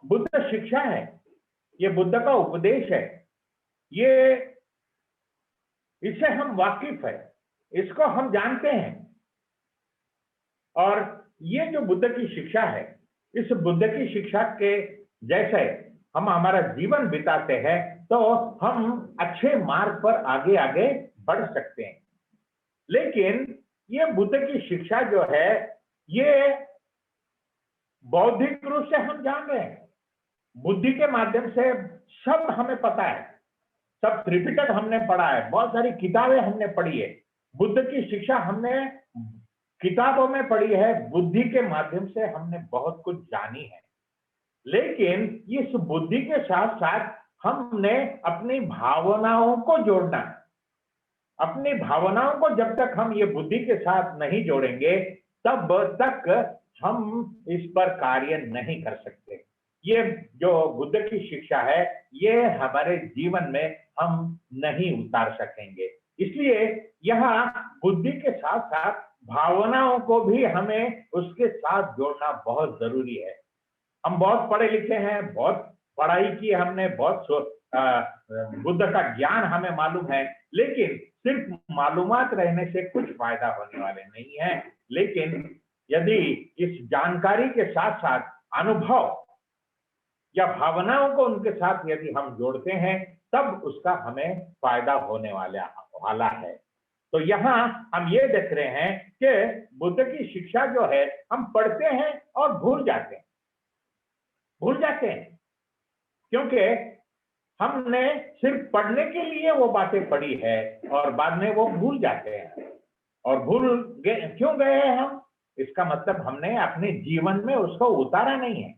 बुद्ध शिक्षा है, ये बुद्ध का उपदेश है, ये इससे हम वाकिफ है, इसको हम जानते हैं। और ये जो बुद्ध की शिक्षा है, इस बुद्ध की शिक्षा के जैसे हम हमारा जीवन बिताते हैं तो हम अच्छे मार्ग पर आगे आगे बढ़ सकते हैं। लेकिन ये बुद्ध की शिक्षा जो है, ये बौद्धिक रूप से हम जान रहे हैं, बुद्धि के माध्यम से सब हमें पता है, सब त्रिपिटक हमने पढ़ा है, बहुत सारी किताबें हमने पढ़ी है, बुद्ध की शिक्षा हमने किताबों में पढ़ी है, बुद्धि के माध्यम से हमने बहुत कुछ जानी है। लेकिन इस बुद्धि के साथ साथ हमने अपनी भावनाओं को जोड़ना है। अपनी भावनाओं को जब तक हम ये बुद्धि के साथ नहीं जोड़ेंगे तब तक हम इस पर कार्य नहीं कर सकते। ये जो बुद्ध की शिक्षा है, ये हमारे जीवन में हम नहीं उतार सकेंगे। इसलिए यहाँ बुद्धि के साथ साथ भावनाओं को भी हमें उसके साथ जोड़ना बहुत जरूरी है। हम बहुत पढ़े लिखे हैं, बहुत पढ़ाई की हमने, बहुत बुद्ध का ज्ञान हमें मालूम है, लेकिन सिर्फ मालूमात रहने से कुछ फायदा होने वाले नहीं है। लेकिन यदि इस जानकारी के साथ साथ अनुभव या भावनाओं को उनके साथ यदि हम जोड़ते हैं तब उसका हमें फायदा होने वाला है। तो यहाँ हम ये देख रहे हैं कि बुद्ध की शिक्षा जो है, हम पढ़ते हैं और भूल जाते हैं, क्योंकि हमने सिर्फ पढ़ने के लिए वो बातें पढ़ी है और बाद में वो भूल जाते हैं। और भूल गए, क्यों गए हैं हम? इसका मतलब हमने अपने जीवन में उसको उतारा नहीं है,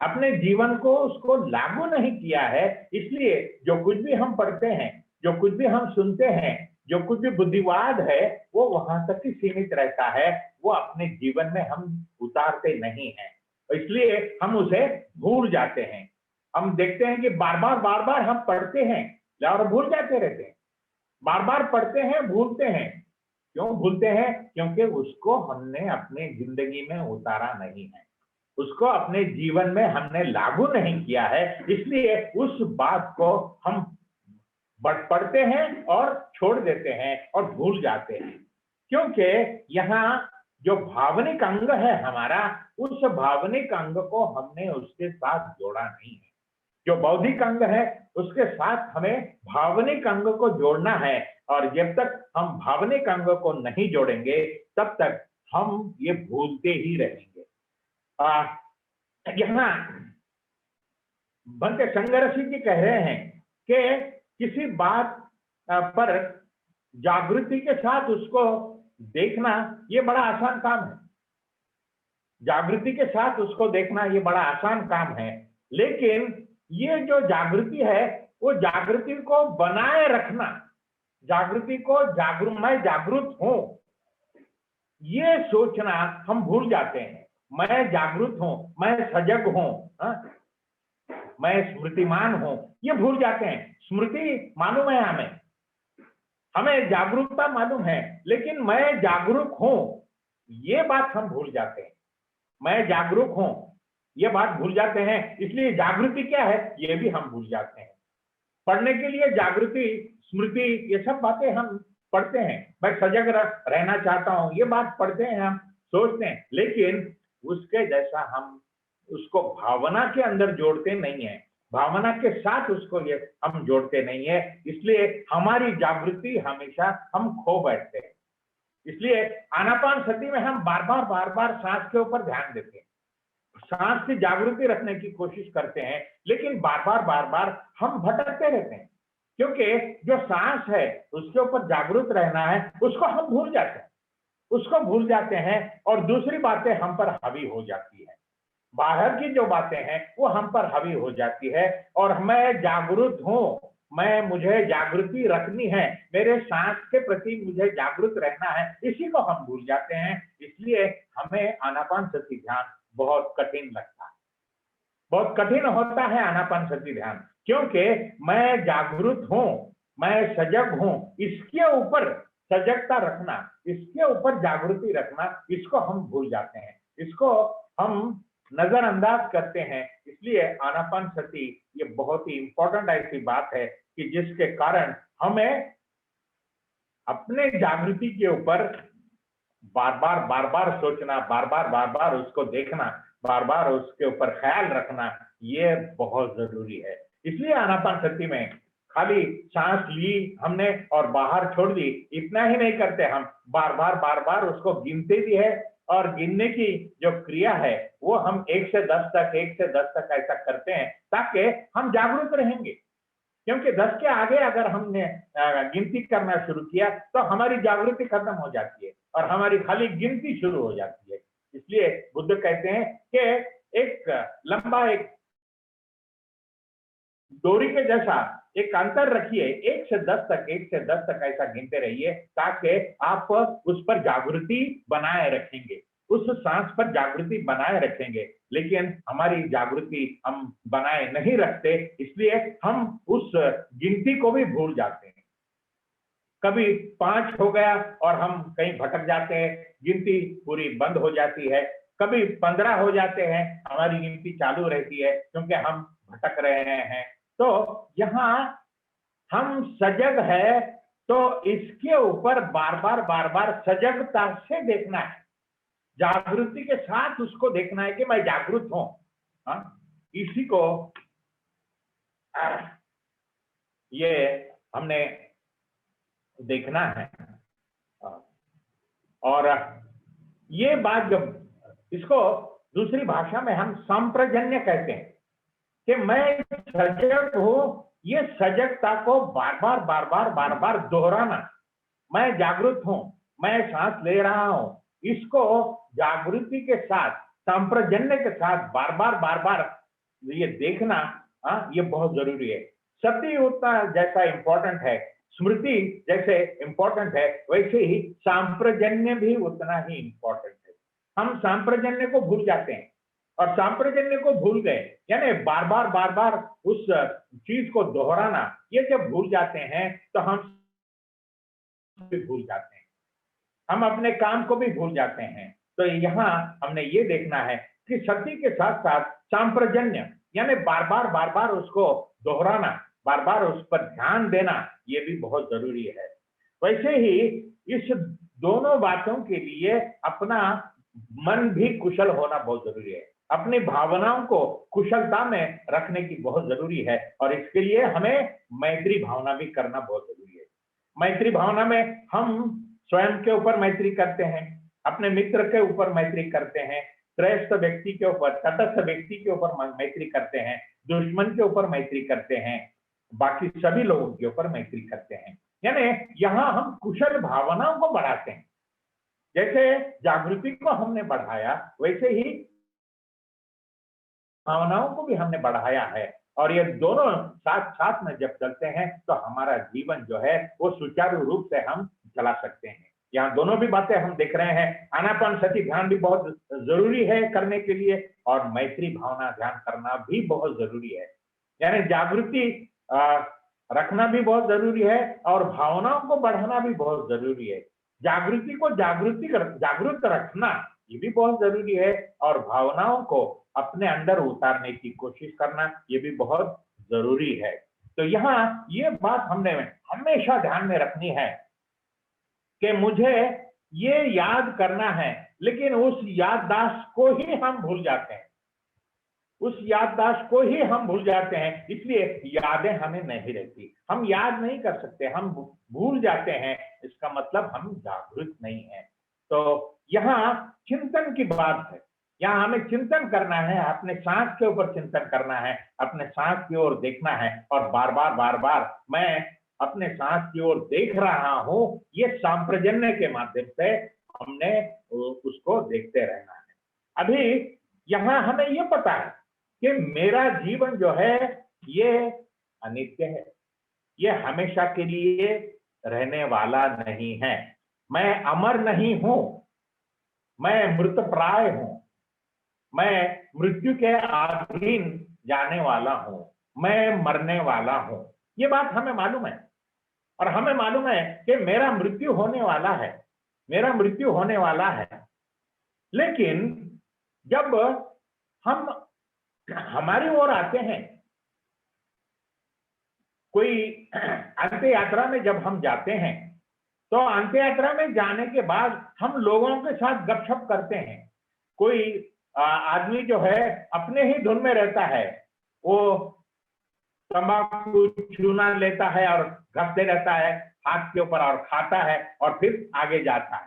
अपने जीवन को उसको लागू नहीं किया है। इसलिए जो कुछ भी हम पढ़ते हैं, जो कुछ भी हम सुनते हैं, जो कुछ भी बुद्धिवाद है, वो वहां तक ही सीमित रहता है, वो अपने जीवन में हम उतारते नहीं हैं। इसलिए हम उसे भूल जाते हैं। हम देखते हैं कि बार बार हम पढ़ते हैं और भूल जाते रहते हैं, बार बार पढ़ते हैं, भूलते हैं। क्यों भूलते हैं? क्योंकि उसको हमने अपने जिंदगी में उतारा नहीं है, उसको अपने जीवन में हमने लागू नहीं किया है। इसलिए उस बात को हम पढ़ते हैं और छोड़ देते हैं और भूल जाते हैं। क्योंकि यहाँ जो भावनिक अंग है हमारा, उस भावनिक अंग को हमने उसके साथ जोड़ा नहीं है। जो बौद्धिक अंग है उसके साथ हमें भावनिक अंग को जोड़ना है, और जब तक हम भावनिक अंग को नहीं जोड़ेंगे तब तक हम ये भूलते ही रहेंगे। यहाँ भक्त संघर्षी जी कह रहे हैं कि किसी बात पर जागृति के साथ उसको देखना ये बड़ा आसान काम है, जागृति के साथ उसको देखना ये बड़ा आसान काम है। लेकिन ये जो जागृति है वो जागृति को बनाए रखना, जागृति को मैं जागरूक हूं ये सोचना हम भूल जाते हैं। मैं जागरूक हूं, मैं सजग हूं, मैं स्मृतिमान हूं, ये भूल जाते हैं। स्मृति मालूम है हमें, हमें जागरूकता मालूम है, लेकिन मैं जागरूक हूं ये बात हम भूल जाते हैं। मैं जागरूक हूं ये बात भूल जाते हैं। इसलिए जागृति क्या है ये भी हम भूल जाते हैं। पढ़ने के लिए जागृति, स्मृति, ये सब बातें हम पढ़ते हैं। मैं सजग रहना चाहता हूं ये बात पढ़ते हैं, हम सोचते हैं, लेकिन उसके जैसा हम उसको भावना के अंदर जोड़ते नहीं है, भावना के साथ उसको ये हम जोड़ते नहीं है। इसलिए हमारी जागृति हमेशा हम खो बैठते हैं। इसलिए आनापान सती में हम बार बार सांस के ऊपर ध्यान देते हैं, सांस की जागृति रखने की कोशिश करते हैं, लेकिन बार बार हम भटकते रहते हैं। क्योंकि जो सांस है उसके ऊपर जागरूक रहना है, उसको हम भूल जाते हैं, उसको भूल जाते हैं और दूसरी बातें हम पर हावी हो जाती है। बाहर की जो बातें हैं वो हम पर हावी हो जाती है, और मैं जागरूक हूं, मुझे जागृति रखनी है, मेरे सांस के प्रति मुझे जागरूक रहना है, इसी को हम भूल जाते हैं। इसलिए हमें आनापान सती ध्यान बहुत कठिन लगता है, बहुत कठिन होता है आनापान सती ध्यान, क्योंकि मैं जागरूक हूं, मैं सजग हूं, इसके ऊपर सजगता रखना, इसके ऊपर जागृति रखना, इसको हम भूल जाते हैं, इसको हम नजरअंदाज करते हैं। इसलिए आनापान सती ये बहुत ही इंपॉर्टेंट ऐसी बात है कि जिसके कारण हमें अपने जागृति के ऊपर बार बार सोचना, बार बार उसको देखना, बार बार उसके ऊपर ख्याल रखना, ये बहुत जरूरी है। इसलिए आनापान सती में खाली सांस ली हमने और बाहर छोड़ दी, इतना ही नहीं करते, हम बार बार उसको गिनते भी है, और गिनने की जो क्रिया है वो हम 1 से 10 तक, 1 से 10 तक ऐसा करते हैं ताकि हम जागरूक रहेंगे। क्योंकि 10 के आगे अगर हमने गिनती करना शुरू किया तो हमारी जागृति खत्म हो जाती है और हमारी खाली गिनती शुरू हो जाती है। इसलिए बुद्ध कहते हैं कि एक लंबा एक डोरी के जैसा एक अंतर रखिए, 1 से 10 तक, 1 से 10 तक ऐसा गिनते रहिए ताकि आप उस पर जागृति बनाए रखेंगे, उस सांस पर जागृति बनाए रखेंगे। लेकिन हमारी जागृति हम बनाए नहीं रखते, इसलिए हम उस गिनती को भी भूल जाते हैं। कभी 5 हो गया और हम कहीं भटक जाते हैं, गिनती पूरी बंद हो जाती है। कभी 15 हो जाते हैं, हमारी गिनती चालू रहती है क्योंकि हम भटक रहे हैं। तो यहाँ हम सजग है तो इसके ऊपर बार बार सजगता से देखना है, जागृति के साथ उसको देखना है कि मैं जागरूक हूं। इसी को ये हमने देखना है। और ये बात जब इसको दूसरी भाषा में हम संप्रजन्य कहते हैं कि मैं सजग हूं ये सजगता को बार बार दोहराना, मैं जागरूक हूं, मैं सांस ले रहा हूं, इसको जागृति के साथ, सांप्रजन्य के साथ बार बार ये देखना, ये बहुत जरूरी है। सती उतना जैसा इंपॉर्टेंट है, स्मृति जैसे इंपॉर्टेंट है, वैसे ही सांप्रजन्य भी उतना ही इंपॉर्टेंट है। हम सांप्रजन्य को भूल जाते हैं, और सांप्रजन्य को भूल गए, यानी बार बार उस चीज को दोहराना, ये जब भूल जाते हैं तो हम भी भूल जाते हैं, हम अपने काम को भी भूल जाते हैं। तो यहाँ हमने ये देखना है कि सती के साथ साथ सांप्रजन्य, यानी बार बार उसको दोहराना, बार बार उस पर ध्यान देना, ये भी बहुत जरूरी है। वैसे ही इस दोनों बातों के लिए अपना मन भी कुशल होना बहुत जरूरी है, अपनी भावनाओं को कुशलता में रखने की बहुत जरूरी है, और इसके लिए हमें मैत्री भावना भी करना बहुत जरूरी है। मैत्री भावना में हम स्वयं के ऊपर मैत्री करते हैं, अपने मित्र के ऊपर मैत्री करते हैं, त्रयस्थ व्यक्ति के ऊपर, तटस्थ व्यक्ति के ऊपर मैत्री करते हैं, दुश्मन के ऊपर मैत्री करते हैं, बाकी सभी लोगों के ऊपर मैत्री करते हैं। यानी यहाँ हम कुशल भावनाओं को बढ़ाते हैं। जैसे जागृति को हमने बढ़ाया, वैसे ही भावनाओं को भी हमने बढ़ाया है, और ये दोनों साथ साथ में जब चलते हैं तो हमारा जीवन जो है वो सुचारू रूप से हम चला सकते हैं। यहाँ दोनों भी बातें हम देख रहे हैं, आनापानसति ध्यान भी बहुत जरूरी है करने के लिए, और मैत्री भावना ध्यान करना भी बहुत जरूरी है। यानी जागृति रखना भी बहुत जरूरी है, और भावनाओं को बढ़ाना भी बहुत जरूरी है। जागृति को जागृत रखना ये भी बहुत जरूरी है, और भावनाओं को अपने अंदर उतारने की कोशिश करना ये भी बहुत जरूरी है। तो यहाँ ये बात हमने हमेशा ध्यान में रखनी है कि मुझे ये याद करना है, लेकिन उस याददाश्त को ही हम भूल जाते हैं, उस याददाश्त को ही हम भूल जाते हैं, इसलिए यादें हमें नहीं रहती, हम याद नहीं कर सकते, हम भूल जाते हैं, इसका मतलब हम जागरूक नहीं है। तो यहाँ चिंतन की बात है, यहाँ हमें चिंतन करना है, अपने सांस के ऊपर चिंतन करना है, अपने सांस की ओर देखना है, और बार बार मैं अपने सांस की ओर देख रहा हूं, ये सांप्रजन्य के माध्यम से हमने उसको देखते रहना है। अभी यहाँ हमें ये पता है कि मेरा जीवन जो है ये अनित्य है, ये हमेशा के लिए रहने वाला नहीं है, मैं अमर नहीं हूं, मैं मृतप्राय हूं, मैं मृत्यु के अधीन जाने वाला हूं, मैं मरने वाला हूं। ये बात हमें मालूम है, और हमें मालूम है कि मेरा मृत्यु होने वाला है, मेरा मृत्यु होने वाला है। लेकिन जब हम हमारी ओर आते हैं, कोई अंत यात्रा में जब हम जाते हैं, तो अंत यात्रा में जाने के बाद हम लोगों के साथ गपशप करते हैं। कोई आदमी जो है अपने ही धुन में रहता है, वो तंबाकू चूना लेता है और घसते रहता है हाथ के ऊपर, और खाता है और फिर आगे जाता है।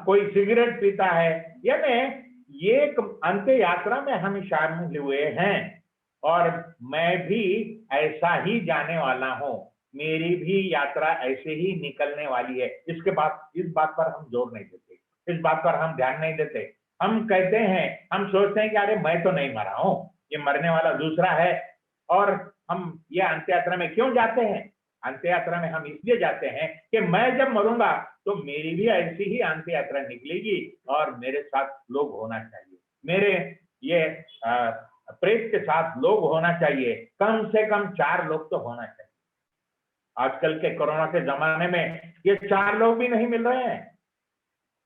कोई सिगरेट पीता है। यानी ये अंत यात्रा में हम शामिल हुए हैं, और मैं भी ऐसा ही जाने वाला हूं, मेरी भी यात्रा ऐसे ही निकलने वाली है। इसके बाद इस बात पर हम जोर नहीं देते, इस बात पर हम ध्यान नहीं देते। हम कहते हैं, हम सोचते हैं कि अरे मैं तो नहीं मरा हूं, ये मरने वाला दूसरा है। और हम ये अंत यात्रा में क्यों जाते हैं? अंत यात्रा में हम इसलिए जाते हैं कि मैं जब मरूंगा तो मेरी भी ऐसी ही अंत यात्रा निकलेगी, और मेरे साथ लोग होना चाहिए, मेरे ये प्रेत के साथ लोग होना चाहिए, कम से कम 4 लोग तो होना चाहिए। आजकल के कोरोना के जमाने में ये 4 लोग भी नहीं मिल रहे हैं,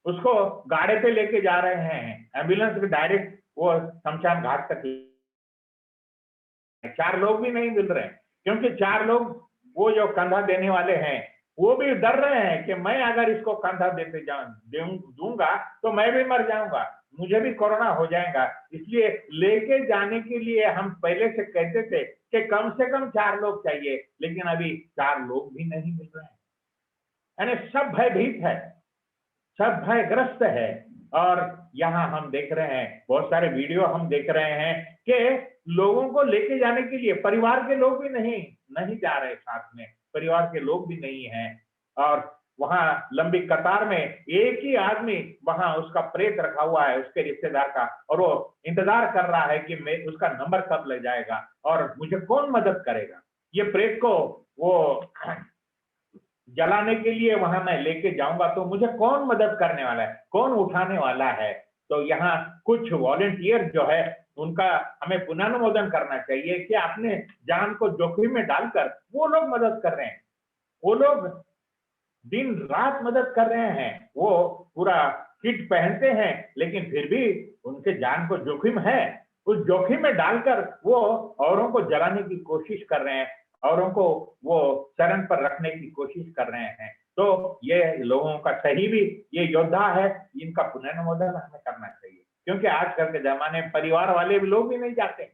उसको गाड़ी पे लेके जा रहे हैं, एम्बुलेंस में डायरेक्ट वो शमशान घाट तक, 4 लोग भी नहीं मिल रहे हैं, क्योंकि 4 लोग वो जो कंधा देने वाले हैं वो भी डर रहे हैं कि मैं अगर इसको कंधा दूंगा तो मैं भी मर जाऊंगा, मुझे भी कोरोना हो जाएगा। इसलिए लेके जाने के लिए हम पहले से कहते थे कि कम से कम 4 लोग चाहिए, लेकिन अभी 4 लोग भी नहीं मिल रहे हैं। यानी सब भयभीत है, सब भयग्रस्त है, और यहाँ हम देख रहे हैं, बहुत सारे वीडियो हम देख रहे हैं कि लोगों को लेके जाने के लिए परिवार के लोग भी नहीं जा रहे, साथ में परिवार के लोग भी नहीं हैं। और वहां लंबी कतार में एक ही आदमी वहां उसका प्रेत रखा हुआ है, उसके रिश्तेदार का, और वो इंतजार कर रहा है कि मैं उसका नंबर कब लग जाएगा और मुझे कौन मदद करेगा। ये प्रेत को वो जलाने के लिए वहां मैं लेके जाऊंगा तो मुझे कौन मदद करने वाला है, कौन उठाने वाला है। तो यहाँ कुछ वॉलंटियर जो है उनका हमें पुनर्नुमोदन करना चाहिए कि अपने जान को जोखिम में डालकर वो लोग मदद कर रहे हैं, वो लोग दिन रात मदद कर रहे हैं, वो पूरा किट पहनते हैं लेकिन फिर भी उनके जान को जोखिम है। उस जोखिम में डालकर वो औरों को जलाने की कोशिश कर रहे हैं, औरों को वो शरण पर रखने की कोशिश कर रहे हैं। तो ये लोगों का सही भी ये योद्धा है, इनका पुनर्नुमोदन हमें करना चाहिए, क्योंकि आजकल के जमाने में परिवार वाले भी लोग भी नहीं जाते।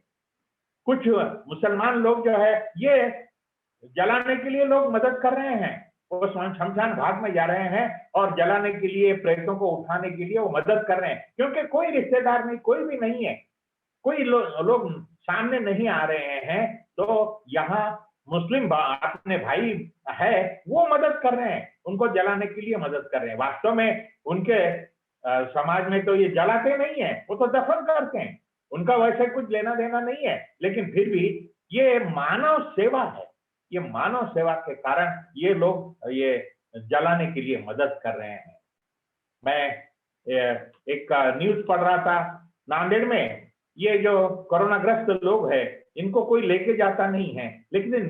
कुछ मुसलमान लोग जो है ये जलाने के लिए लोग मदद कर रहे हैं, वो शमशान घाट में जा रहे हैं और जलाने के लिए, प्रेतों को उठाने के लिए वो मदद कर रहे हैं, क्योंकि कोई रिश्तेदार नहीं, कोई भी नहीं है, कोई लोग सामने नहीं आ रहे हैं। तो यहाँ मुस्लिम अपने भाई है, वो मदद कर रहे हैं, उनको जलाने के लिए मदद कर रहे हैं। वास्तव में उनके समाज में तो ये जलाते नहीं है, वो तो दफन करते हैं, उनका वैसे कुछ लेना देना नहीं है। लेकिन फिर भी ये मानव सेवा है, ये मानव सेवा के कारण ये लोग ये जलाने के लिए मदद कर रहे हैं। मैं एक न्यूज पढ़ रहा था, नांदेड़ में ये जो कोरोनाग्रस्त लोग हैं इनको कोई लेके जाता नहीं है, लेकिन इन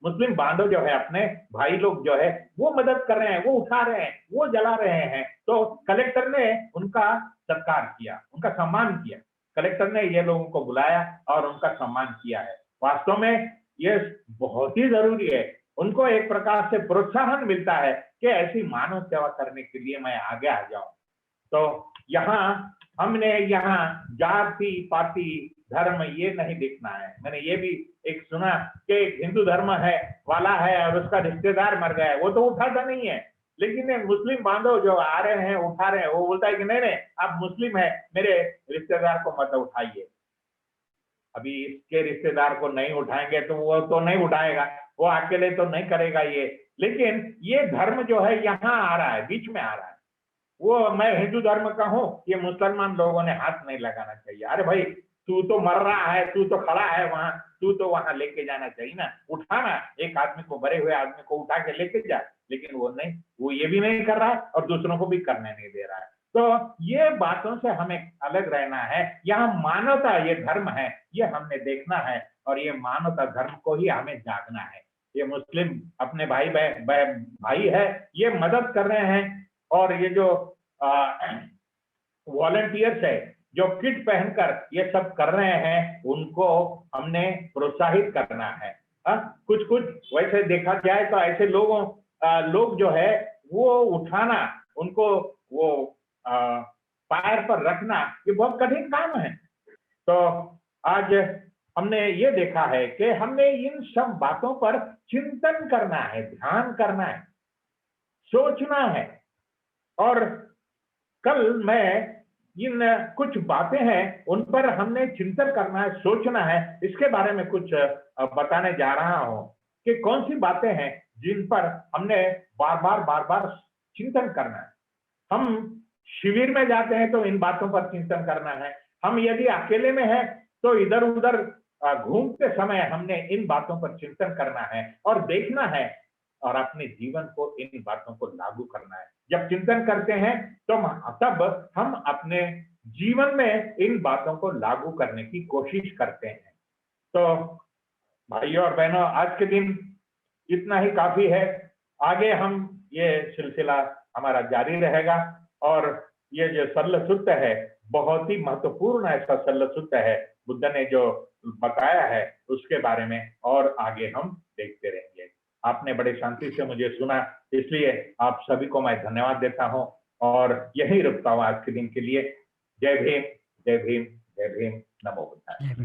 मुस्लिम बांधव जो है, अपने भाई लोग जो है वो मदद कर रहे हैं, वो उठा रहे हैं, वो जला रहे हैं। तो कलेक्टर ने उनका सत्कार किया, उनका सम्मान किया, कलेक्टर ने ये लोगों को बुलाया और उनका सम्मान किया है। वास्तव में ये बहुत ही जरूरी है, उनको एक प्रकार से प्रोत्साहन मिलता है कि ऐसी मानव सेवा करने के लिए मैं आगे आ जाऊं। तो यहाँ हमने यहाँ जाति पाति धर्म ये नहीं देखना है। मैंने ये भी एक सुना कि एक हिंदू धर्म है वाला है और उसका रिश्तेदार मर गया है, वो तो उठाता नहीं है, लेकिन ये मुस्लिम बांधव जो आ रहे हैं, उठा रहे हैं, वो बोलता है कि नहीं नहीं आप मुस्लिम है, मेरे रिश्तेदार को मत उठाइए। अभी इसके रिश्तेदार को नहीं उठाएंगे तो वो तो नहीं उठाएगा, वो अकेले तो नहीं करेगा ये। लेकिन ये धर्म जो है यहाँ आ रहा है, बीच में आ रहा है। वो मैं हिंदू धर्म का हूं, ये मुसलमान लोगों ने हाथ नहीं लगाना चाहिए। अरे भाई तू तो मर रहा है, तू तो खड़ा है वहां, तू तो वहां लेके जाना चाहिए ना, उठाना, एक आदमी को, मरे हुए आदमी को उठा के लेके जा। लेकिन वो नहीं, वो ये भी नहीं कर रहा है और दूसरों को भी करने नहीं दे रहा है। तो ये बातों से हमें अलग रहना है। यहाँ मानवता ये धर्म है, ये हमने देखना है, और ये मानवता धर्म को ही हमें जागना है। ये मुस्लिम अपने भाई है, ये मदद कर रहे हैं, और ये जो वॉलंटियर्स है जो किट पहनकर ये सब कर रहे हैं, उनको हमने प्रोत्साहित करना है। कुछ वैसे देखा जाए तो ऐसे लोग जो है वो उठाना, उनको वो पैर पर रखना, ये बहुत कठिन काम है। तो आज हमने ये देखा है कि हमने इन सब बातों पर चिंतन करना है, ध्यान करना है, सोचना है। और कल मैं इन कुछ बातें हैं उन पर हमने चिंतन करना है, सोचना है, इसके बारे में कुछ बताने जा रहा हूं कि कौन सी बातें हैं जिन पर हमने बार बार चिंतन करना है। हम शिविर में जाते हैं तो इन बातों पर चिंतन करना है। हम यदि अकेले में हैं तो इधर उधर घूमते समय हमने इन बातों पर चिंतन करना है और देखना है, और अपने जीवन को इन बातों को लागू करना है। जब चिंतन करते हैं तो तब हम अपने जीवन में इन बातों को लागू करने की कोशिश करते हैं। तो भाइयों और बहनों, आज के दिन इतना ही काफी है। आगे हम ये सिलसिला हमारा जारी रहेगा, और ये जो सरल सूत्र है बहुत ही महत्वपूर्ण ऐसा सरल सूत्र है, बुद्ध ने जो बताया है उसके बारे में और आगे हम देखते रहेंगे। आपने बड़े शांति से मुझे सुना, इसलिए आप सभी को मैं धन्यवाद देता हूं और यही रुकता हूं आज के दिन के लिए। जय भीम, जय भीम, जय भीम। नमो बुद्धाय।